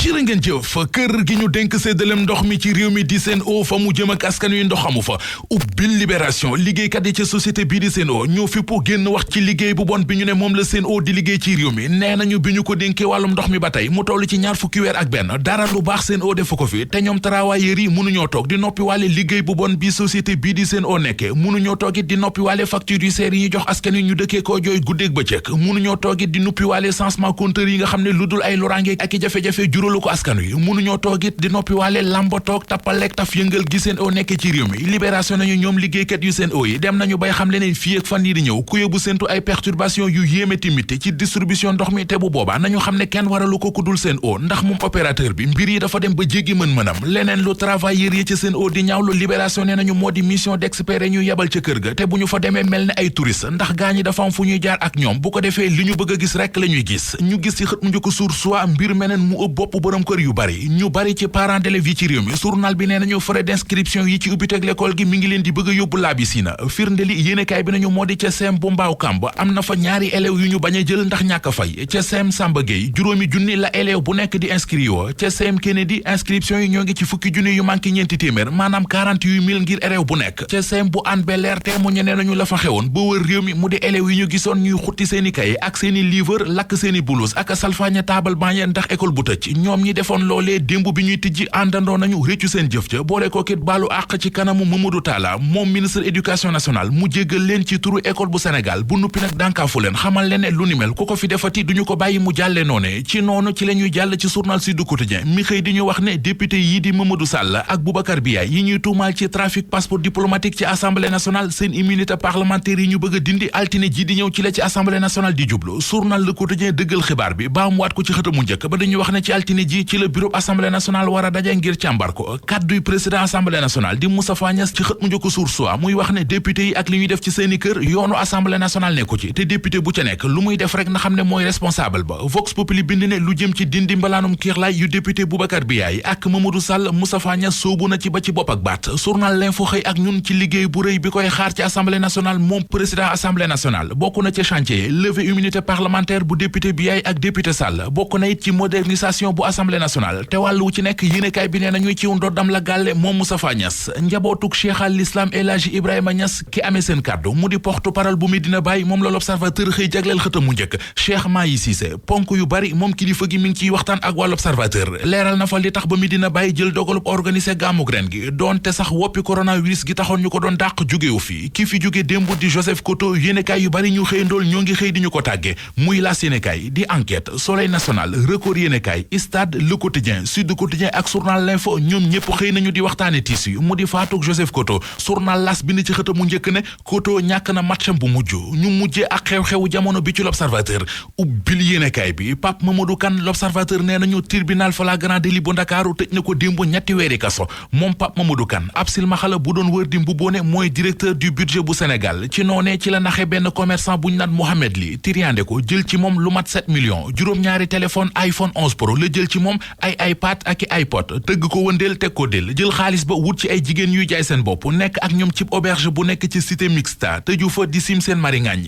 jërë ngeen jëf kër gi ñu dénk séddalem ndox mi ci réew mi di Sen'Eau fa mu jëm ak askan wi ndox amu fa ubbil libération liggéeykat yi ca société bii di Sen'Eau ñoo fippu génn wax ci liggéey bu bon bi ñu ne moom la Sen'Eau di liggéey ci réew mi nee nañu bi ñu ko dénkee wàllum ndox mi ba tey mu toll ci ñaar fukki weer ak benn dara lu baax Sen'Eau defu ko fi te ñoom travailleurs yi mënuñoo toog di noppi waale liggéey bu bon bi société bii di Sen'Eau nekke mënuñoo toog it di noppi waale facture yu seer yi ñu jox askan wi ñu dëkkee koo jooy guddeeg bëccëg mënuñoo toog it di noppi waale changement compteur yi nga xam ne lu dul ay loraange ak i jafe-jafe juralu ko askan wi mënuñoo toog it di noppi waale lamba toog tappaleeg taf yëngal gi Sen'Eau nekk ci réew mi libération nañu ñoom liggéeykat yu Sen'Eau yi dem nañu bay xam leneen fii ak fan yi di ñëw ku yóbbu séntu ay perturbation yu yéeme timit ci distribution ndox mi te bu boobaa nañu xam ne kenn waralu ko kudul Sen'Eau ndax moom opérateur bi mbir yi dafa dem ba jéggi mën-mënam leneen lu travailleur yi ci Sen'Eau di ñaawlu libération ne nañu moo di mission d'expert ñu yebal ca kër ga te bu ñu fa demee mel ne ay touriste ndax gaañi dafa am fu ñuy jaar ak ñoom bu ko defee li ñu bëgg a gis rek la ñuy gis ñu gis ci xët mu njëkk Source A mbir meneen mu ëpp bopp borom kër yu bari ñu bari ci parents d'élèves yi ci réew mi journal bi nee nañu frais d'inscription yi ci ubbiteg l'école gi mi ngi leen di bëgg a yóbbu laabisina firndeli yéenekaay bi nañu moo di ca CEM bu Mbaaw Kamb am na fa ñaari élèves yu ñu bañ a jël ndax ñàkk a fay ca CEM Samba Gueye juróomi junni la élève bu nekk di inscrit yoo ca CEM Kennedy inscription yi ñoo ngi ci fukki junni yu manqué ñeenti téeméer maanaam 48 000 ngir élève bu nekk ca CEM bu Hann Bel-Air te mu ñenee nañu la fa xewoon ba wër réew mi mu di élèves yi ñu gisoon ñuy xutti seeni kay ak seeni livre lakk seeni blouse ak salfaañe taabal bañe ndax école bu tëj ñoom ñi defoon loolee démb bi ñuy tijji àndandoo nañu réccu seen jëf ca boole ko kit baalu àq ci kanamu Mamadou Talla moom ministre éducation nationale mu jéggal leen ci turu école bu Sénégal bu nuppi nag dànkaafu leen xamal leen ne lu ni mel ku ko fi defati duñu ko bàyyi mu jàlle noone ci noonu ci la ñuy jàll ci journal Sud Quotidien mi xëy di ñu wax ne député yi di Mamadou Sall ak Boubacar Biaye yi ñuy tuumaal ci trafic passeport diplomatique ci assemblée nationale seen immunité parlementaire yi ñu bëgg a dindi altine ji di ñëw ci la ci assemblée nationale di jublu journal Le Quotidien dëggal xibaar bi baa mu waat ko ci xëtamu njëkk ba dañuy wax ne ci altine ji ci la bureau assemblée nationale war a daje ngir càmbar ko kadduy président assemblée nationale di Moustapha Niasse ci xët mu njëkk Source A muy wax ne député yi ak li ñuy def ci seeni kër yoonu assemblée nationale nekku ci te député bu ca nekk lu muy def rek na xam ne mooy responsable ba Vox Populi bind ne lu jëm ci dindi mbalaanum kiirlaay yu député Boubacar Biaye ak Mamadou Sall Moustapha Niasse soobu na ci ba ci bopp ak baat journal L'Info xëy ak ñun ci liggéey bu rëy bi koy xaar ci assemblée nationale moom président assemblée nationale bokk na ci chantier lever immunité parlementaire bu député Biaye ak député Sall bokk na it ci modernisation bu assemblée nationale te wàllu ci nekk yéenekaay bi nee nañuy ciw ndoddam la gàlle moom Moustapha Niasse njabootug Cheikh al Islam El Hadji Ibrahima Niasse ki amee seen kàddu mu di porte-parole bu Medina Baye moom la l'Observateur xëy jagleel xëtam mu njëkk Cheikh Mahi Cissé ponk yu bari moom kilifa gi mi ngi ciy waxtaan ak waa l'Observateur leeral na fa li tax ba Medina Baye jël dogalub organiser gàmmug ren gi doonte sax woppi coronavirus gi taxoon ñu ko doon dàq jógewu fi ki fi jóge démb di Joseph Koto yéenekaay yu bari ñu xëy ndool ñoo ngi xëy di ñu ko tàgge muy L'As yéenekaay di Enquête Soleil national Record yéenekaay Stade Le Quotidien Sud Quotidien ak journal L'Info ñoom ñëpp xëy nañu di waxtaane tiis yi mu di faatug Joseph Koto journal L'As bind ci xëtam mu njëkk ne Koto ñàkk na matcham bu mujj ñu mujjee ak xew-xewu jamono bi ci l'Observateur ubbil yéenekaay bi Pape Mamadou Kane l'Observateur nee nañu tribunal flagrant délit bu Ndakaaru tëj na ko démb ñetti weeri kaso moom Pape Mamadou Kane ab silmaxala bu doon wër di mbubboone mooy directeur du budget bu Sénégal ci noonee ci la naxe benn commerçant buñ naan Mohamed Li tiriande ko jël ci moom lu mat 7 millions juróom-ñaari téléphone iPhone 11 Pro la jël ci moom ay iPad ak i iPod tëgg ko wëndeel teg ko del jël xaalis ba wut ci ay jigéen yuy jaay seen bopp nekk ak ñoom cib auberge bu nekk ci cité mixta tëju fa di sim seen mari ngaañ